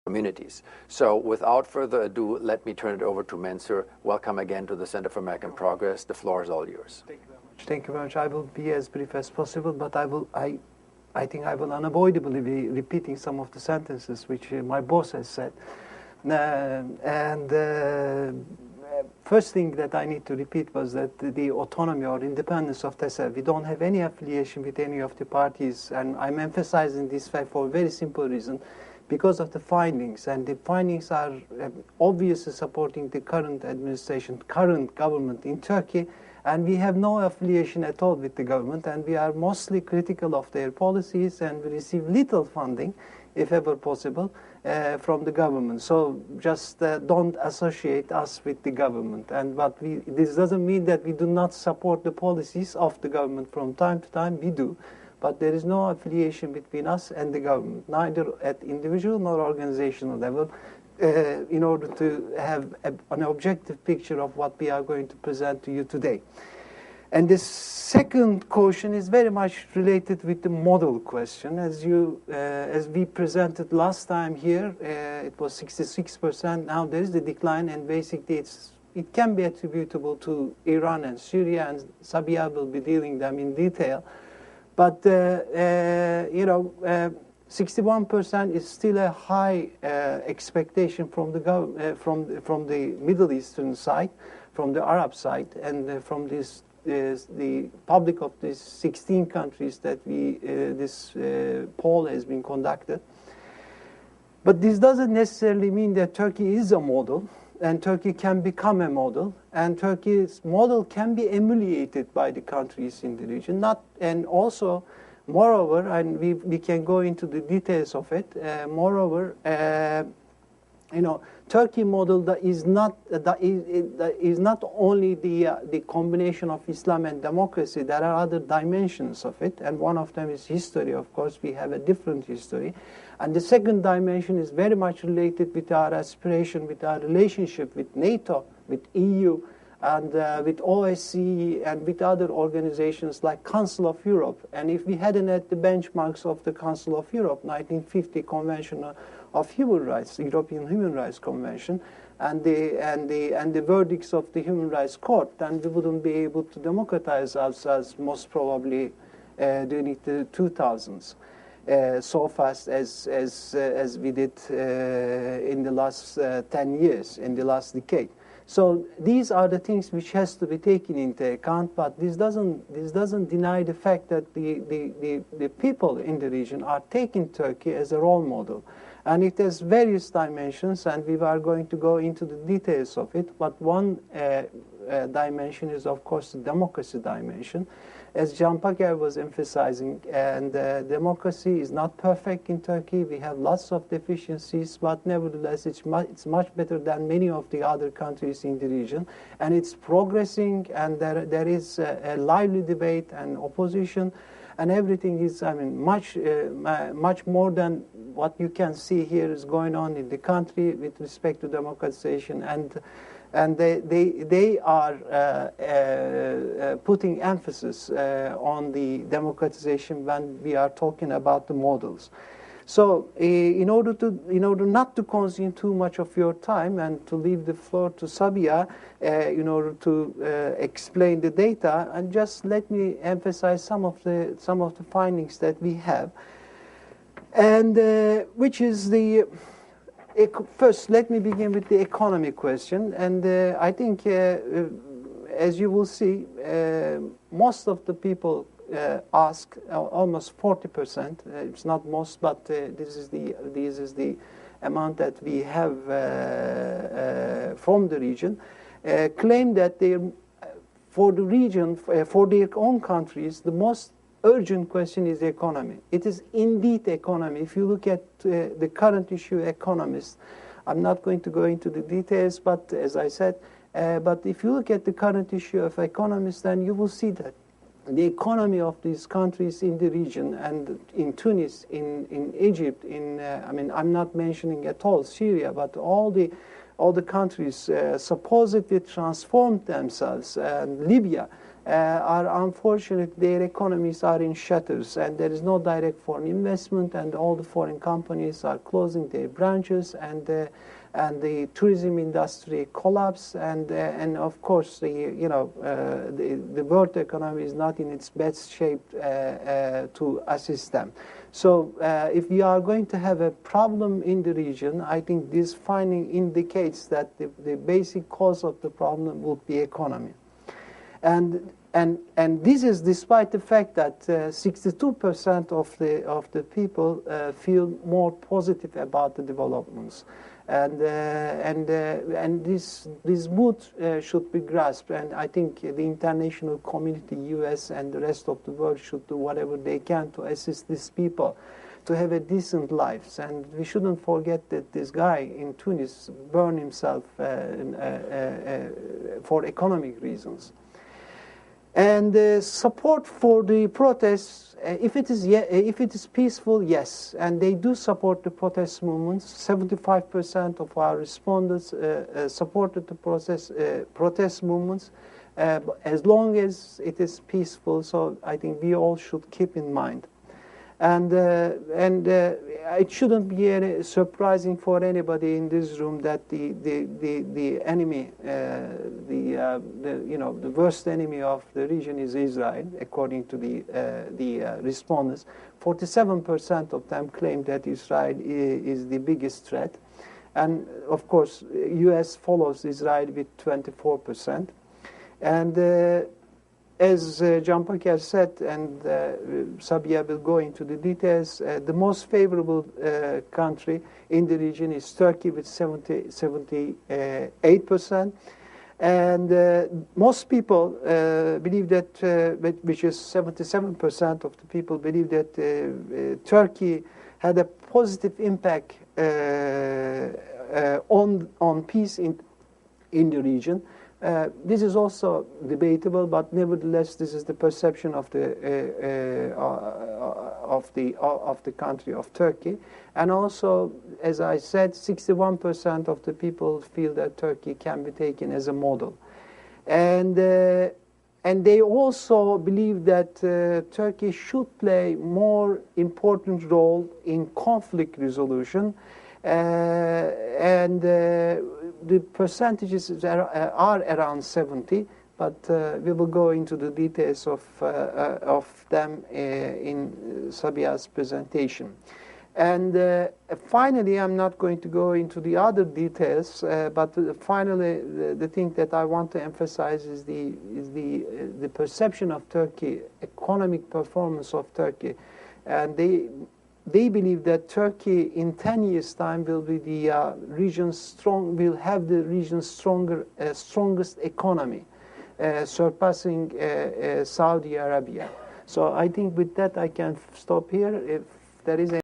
communities. So without further ado, let me turn it over to Mansur. Welcome again to the Center for American Progress. The floor is all yours. Thank you very much. Thank you very much. I will be as brief as possible, but I think I will unavoidably be repeating some of the sentences which my boss has said. First thing that I need to repeat was that the autonomy or independence of TESA, we don't have any affiliation with any of the parties, and I'm emphasizing this fact for a very simple reason, because of the findings, and the findings are obviously supporting the current administration, current government in Turkey, and we have no affiliation at all with the government, and we are mostly critical of their policies, and we receive little funding, if ever possible, from the government. So just don't associate us with the government. This doesn't mean that we do not support the policies of the government from time to time. We do. But there is no affiliation between us and the government, neither at individual nor organizational level, in order to have an objective picture of what we are going to present to you today. And the second question is very much related with the model question. As we presented last time here, it was 66%. Now there is the decline, and basically it can be attributable to Iran and Syria, and Sabia will be dealing them in detail. But 61% is still a high expectation from the from the Middle Eastern side, from the Arab side, and from the public of these 16 countries that this poll has been conducted. But this doesn't necessarily mean that Turkey is a model, and Turkey can become a model, and Turkey's model can be emulated by the countries in the region. Moreover, and we can go into the details of it. Turkey model is not only the combination of Islam and democracy. There are other dimensions of it, and one of them is history. Of course, we have a different history. And the second dimension is very much related with our aspiration, with our relationship with NATO, with EU, and with OSCE, and with other organizations like Council of Europe. And if we hadn't had the benchmarks of the Council of Europe, 1950 Convention of Human Rights, European Human Rights Convention, and the verdicts of the Human Rights Court, then we wouldn't be able to democratize ourselves most probably during the 2000s. So fast as we did in the last 10 years, in the last decade. So these are the things which has to be taken into account, but this doesn't deny the fact that the people in the region are taking Turkey as a role model. And it has various dimensions, and we are going to go into the details of it. But one dimension is, of course, the democracy dimension. As Can Paker was emphasizing, and democracy is not perfect in Turkey. We have lots of deficiencies, but nevertheless, it's much better than many of the other countries in the region. And it's progressing, and there is a lively debate and opposition. And everything is, much more than what you can see here is going on in the country with respect to democratization. And they are putting emphasis on the democratization when we are talking about the models. So in order not to consume too much of your time and to leave the floor to Sabia in order to explain the data, and just let me emphasize some of the findings that we have, and which is the first. Let me begin with the economy question, and I think as you will see, most of the people ask, almost 40%. It's not most, but this is the amount that we have from the region. Claim that for the region, for their own countries, the most urgent question is the economy. It is indeed the economy. If you look at the current issue, economists, I'm not going to go into the details, but as I said, but if you look at the current issue of economists, then you will see that the economy of these countries in the region, and in Tunis, in Egypt, I'm not mentioning at all Syria, but all the countries supposedly transformed themselves, Libya, are unfortunate. Their economies are in shutters, and there is no direct foreign investment, and all the foreign companies are closing their branches, and the tourism industry collapsed, and of course the world economy is not in its best shape to assist them. So if we are going to have a problem in the region, I think this finding indicates that the basic cause of the problem would be economy. And this is despite the fact that 62% of the people feel more positive about the developments, and this mood should be grasped. And I think the international community, U.S. and the rest of the world, should do whatever they can to assist these people to have a decent lives. And we shouldn't forget that this guy in Tunis burned himself for economic reasons. And support for the protests, if it is peaceful, yes, and they do support the protest movements. 75% of our respondents supported the protest movements, as long as it is peaceful. So I think we all should keep in mind. And it shouldn't be surprising for anybody in this room that the enemy, the worst enemy of the region is Israel, according to the respondents. 47% of them claim that Israel is the biggest threat, and of course, U.S. follows Israel with 24%, and. As Jean-Pierre said, and Sabia will go into the details, the most favorable country in the region is Turkey with 78%. And most people believe that, which is 77% of the people believe that Turkey had a positive impact on peace in the region. This is also debatable, but nevertheless, this is the perception of the country of Turkey. And also, as I said, 61% of the people feel that Turkey can be taken as a model, and they also believe that Turkey should play more important role in conflict resolution. The percentages are around 70, but we will go into the details of them in Sabia's presentation. And finally, I'm not going to go into the other details, but finally, the thing that I want to emphasize is the perception of Turkey, economic performance of Turkey, and they believe that Turkey in 10 years' time will be the will have the region's strongest economy, surpassing Saudi Arabia. So I think with that I can stop here. If there is any